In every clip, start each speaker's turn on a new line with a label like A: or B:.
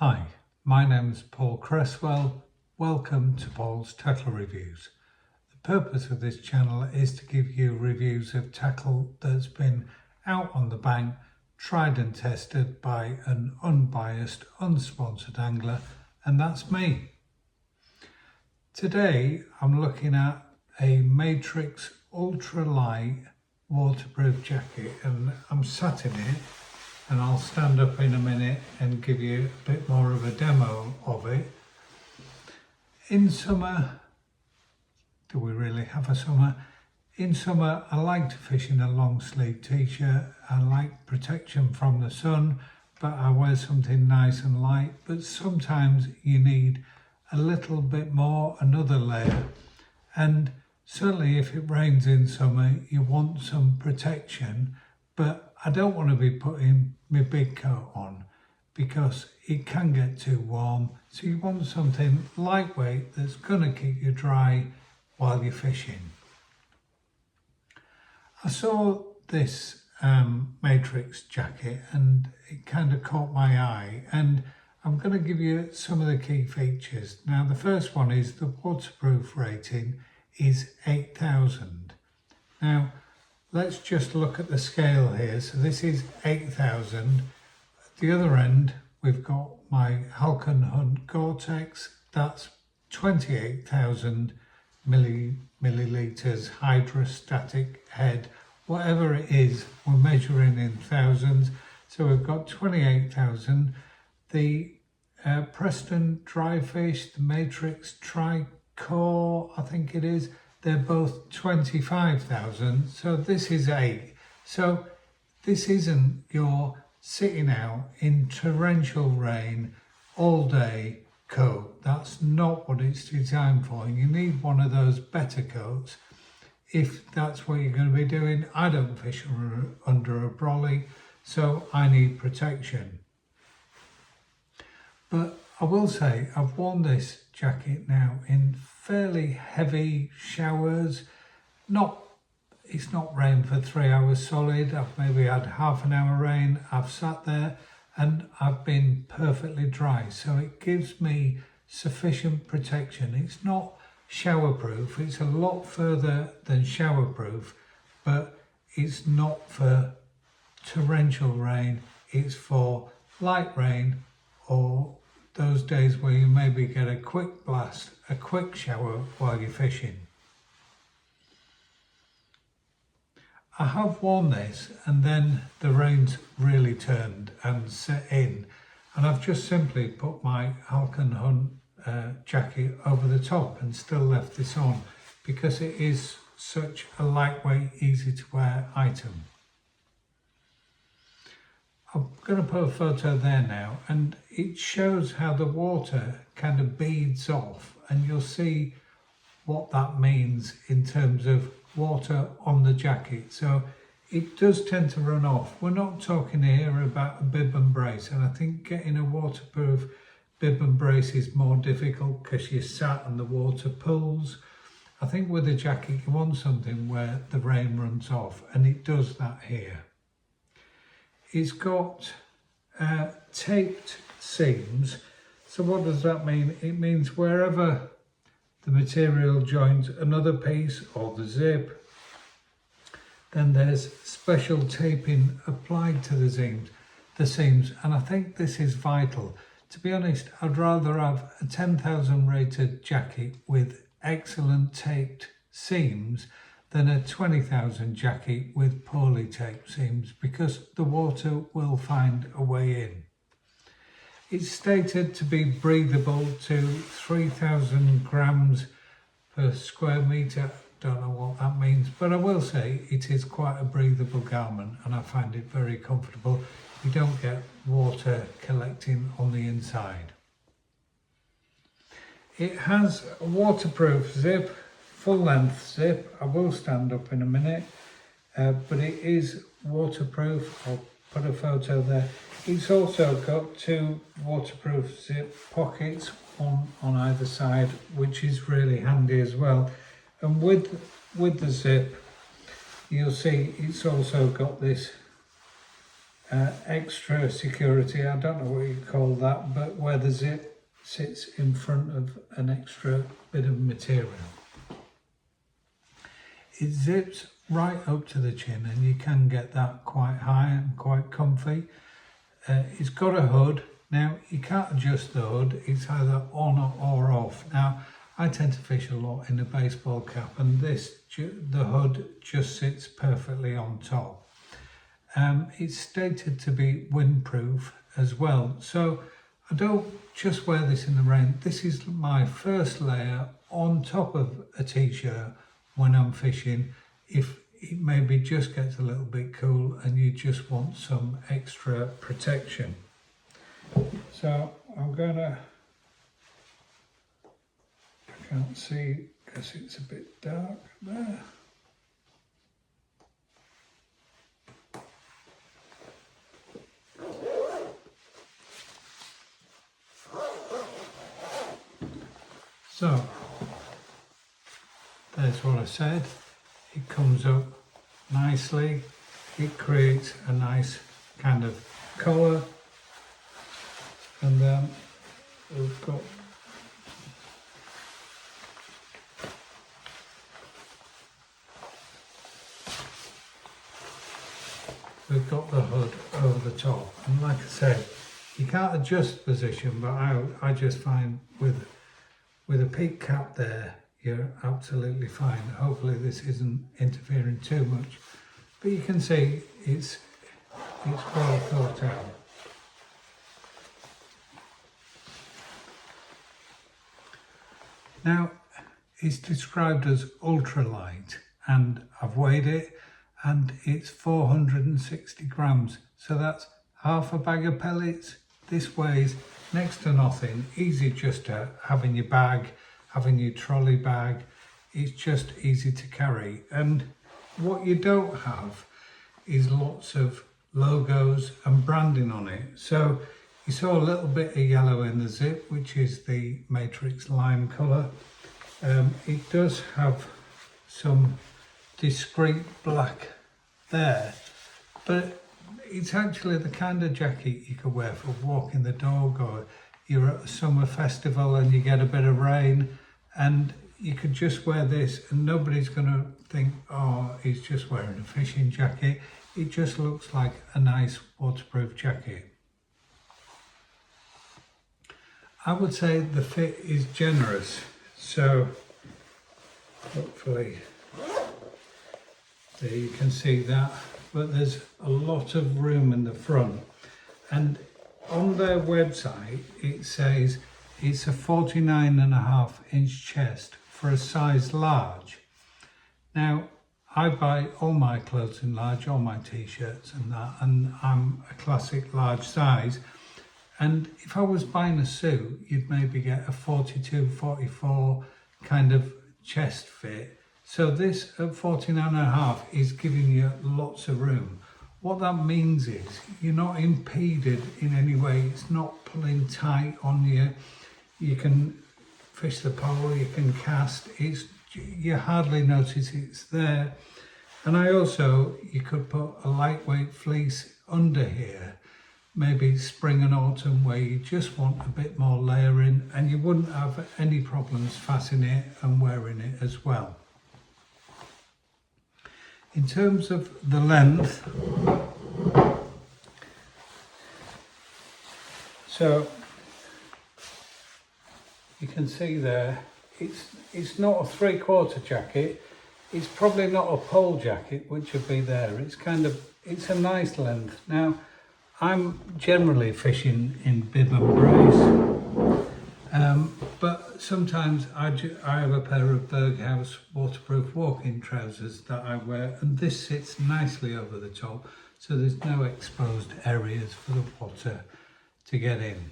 A: Hi, my name is Paul Cresswell. Welcome to Paul's Tackle Reviews. The purpose of this channel is to give you reviews of tackle that's been out on the bank, tried and tested by an unbiased, unsponsored angler, and that's me. Today I'm looking at a Matrix Ultralight waterproof jacket, and I'm sat in it. And I'll stand up in a minute and give you a bit more of a demo of it. In summer, do we really have a summer? In summer, I like to fish in a long sleeve t-shirt. I like protection from the sun, but I wear something nice and light. But sometimes you need a little bit more, another layer. And certainly if it rains in summer, you want some protection, but I don't want to be putting my big coat on because it can get too warm. So you want something lightweight that's going to keep you dry while you're fishing. I saw this Matrix jacket and it kind of caught my eye, and I'm going to give you some of the key features. Now the first one is the waterproof rating is 8,000. Now let's just look at the scale here. So this is 8,000. At the other end, we've got my Halcon Hunt Gore-Tex. That's 28,000 milliliters hydrostatic head. Whatever it is, we're measuring in thousands. So we've got 28,000. The Preston Dry Fish, the Matrix Tri-Core, I think it is, they're both 25,000, so this is 8. So this isn't your sitting out in torrential rain all day coat. That's not what it's designed for. You need one of those better coats if that's what you're going to be doing. I don't fish under a brolly, so I need protection. But I will say I've worn this jacket now in fairly heavy showers. It's not rained for 3 hours solid. I've maybe had half an hour rain. I've sat there and I've been perfectly dry. So it gives me sufficient protection. It's not showerproof. It's a lot further than showerproof, but it's not for torrential rain. It's for light rain or those days where you maybe get a quick blast, a quick shower while you're fishing. I have worn this and then the rain's really turned and set in, and I've just simply put my Halcon Hunt jacket over the top and still left this on because it is such a lightweight, easy to wear item. I'm going to put a photo there now, and it shows how the water kind of beads off, and you'll see what that means in terms of water on the jacket. So it does tend to run off. We're not talking here about a bib and brace, and I think getting a waterproof bib and brace is more difficult because you're sat and the water pools. I think with a jacket you want something where the rain runs off, and it does that here. It's got taped seams. So what does that mean? It means wherever the material joins another piece or the zip, then there's special taping applied to the seams. And I think this is vital. To be honest, I'd rather have a 10,000 rated jacket with excellent taped seams than a 20,000 jacket with poorly taped seams, because the water will find a way in. It's stated to be breathable to 3,000 grams per square metre. Don't know what that means, but I will say it is quite a breathable garment and I find it very comfortable. You don't get water collecting on the inside. It has a waterproof zip, full length zip. I will stand up in a minute, but it is waterproof. I'll put a photo there. It's also got 2 waterproof zip pockets, one on either side, which is really handy as well. And with the zip, you'll see it's also got this extra security, I don't know what you call that, but where the zip sits in front of an extra bit of material. It zips right up to the chin and you can get that quite high and quite comfy. It's got a hood. Now you can't adjust the hood, it's either on or off. Now I tend to fish a lot in a baseball cap and the hood just sits perfectly on top. It's stated to be windproof as well, so I don't just wear this in the rain. This is my first layer on top of a t-shirt when I'm fishing, if it maybe just gets a little bit cool and you just want some extra protection. So I'm gonna, I can't see because it's a bit dark there. So there's what I said. It comes up nicely. It creates a nice kind of collar, and then we've got the hood over the top, and like I said, you can't adjust position, but I just find with a peak cap there, you're absolutely fine. Hopefully this isn't interfering too much, but you can see it's well thought out. Now it's described as ultralight, and I've weighed it and it's 460 grams, so that's half a bag of pellets. This weighs next to nothing, easy just to have in your bag, having your trolley bag. It's just easy to carry. And what you don't have is lots of logos and branding on it. So you saw a little bit of yellow in the zip, which is the matrix lime colour. It does have some discreet black there, but it's actually the kind of jacket you could wear for walking the dog, or you're at a summer festival and you get a bit of rain, and you could just wear this and nobody's going to think, oh, he's just wearing a fishing jacket. It just looks like a nice waterproof jacket. I would say the fit is generous, so hopefully there you can see that, but there's a lot of room in the front, and on their website it says it's a 49.5-inch chest for a size large. Now I buy all my clothes in large, all my t-shirts and that, and I'm a classic large size, and if I was buying a suit you'd maybe get a 42, 44 kind of chest fit. So this at 49.5 is giving you lots of room. What that means is you're not impeded in any way. It's not pulling tight on you. You can fish the pole, you can cast. You hardly notice it's there. And you could put a lightweight fleece under here, maybe spring and autumn, where you just want a bit more layering, and you wouldn't have any problems fastening it and wearing it as well. In terms of the length, so you can see there, it's not a 3/4 jacket. It's probably not a pole jacket, which would be there. It's a nice length. Now, I'm generally fishing in bib and brace, but sometimes I have a pair of Berghaus waterproof walking trousers that I wear, and this sits nicely over the top, so there's no exposed areas for the water to get in.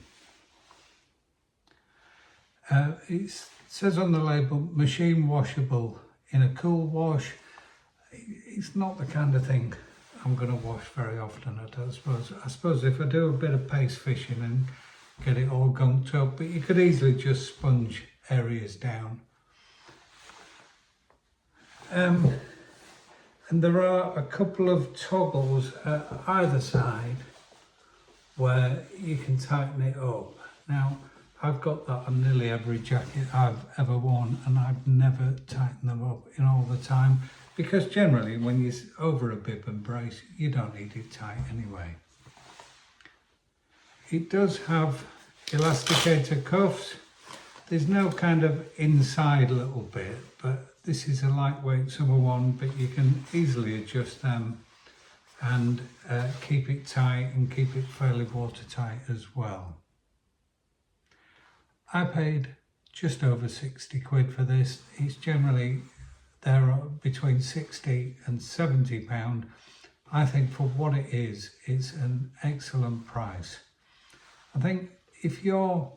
A: It says on the label, machine washable in a cool wash. It's not the kind of thing I'm going to wash very often, I suppose if I do a bit of pace fishing and get it all gunked up, but you could easily just sponge areas down. And there are a couple of toggles at either side where you can tighten it up. Now, I've got that on nearly every jacket I've ever worn, and I've never tightened them up in all the time, because generally when you're over a bib and brace, you don't need it tight anyway. It does have elasticator cuffs. There's no kind of inside little bit, but this is a lightweight summer one, but you can easily adjust them and keep it tight and keep it fairly watertight as well. I paid just over 60 quid for this. It's generally there between 60 and 70 pound. I think for what it is, it's an excellent price. I think if you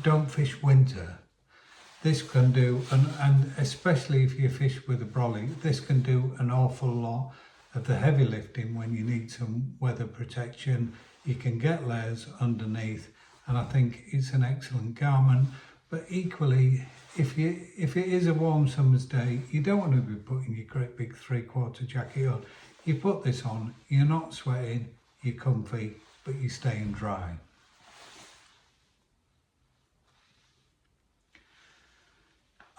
A: don't fish winter, this can do, and especially if you fish with a brolly, this can do an awful lot of the heavy lifting when you need some weather protection. You can get layers underneath, and I think it's an excellent garment. But equally, if it is a warm summer's day, you don't want to be putting your great big 3/4 jacket on. You put this on, you're not sweating, you're comfy, but you're staying dry.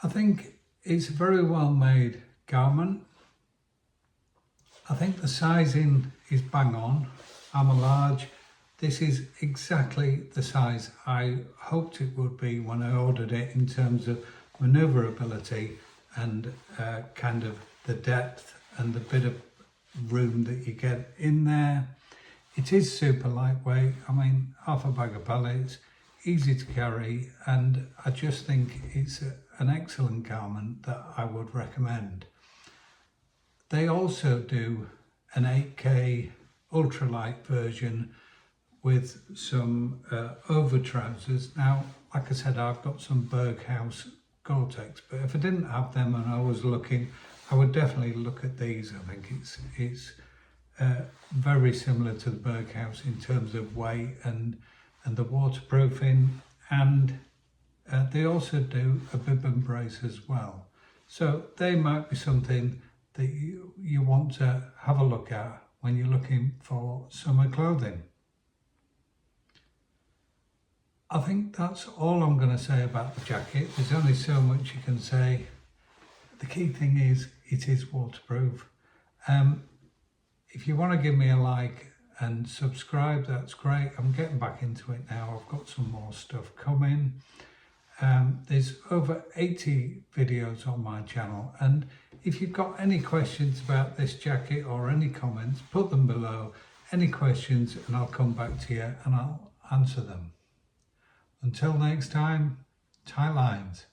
A: I think it's a very well made garment. I think the sizing is bang on. I'm a large. This is exactly the size I hoped it would be when I ordered it, in terms of manoeuvrability and kind of the depth and the bit of room that you get in there. It is super lightweight. I mean, half a bag of pellets, easy to carry, and I just think it's an excellent garment that I would recommend. They also do an 8K ultralight version with some over trousers. Now, like I said, I've got some Berghaus Gore-Tex, but if I didn't have them and I was looking, I would definitely look at these. I think it's very similar to the Berghaus in terms of weight and the waterproofing, and they also do a bib and brace as well. So they might be something that you want to have a look at when you're looking for summer clothing. I think that's all I'm going to say about the jacket. There's only so much you can say. The key thing is it is waterproof. If you want to give me a like and subscribe, that's great. I'm getting back into it now. I've got some more stuff coming. There's over 80 videos on my channel, and if you've got any questions about this jacket or any comments, put them below. Any questions, and I'll come back to you and I'll answer them. Until next time, tie lines.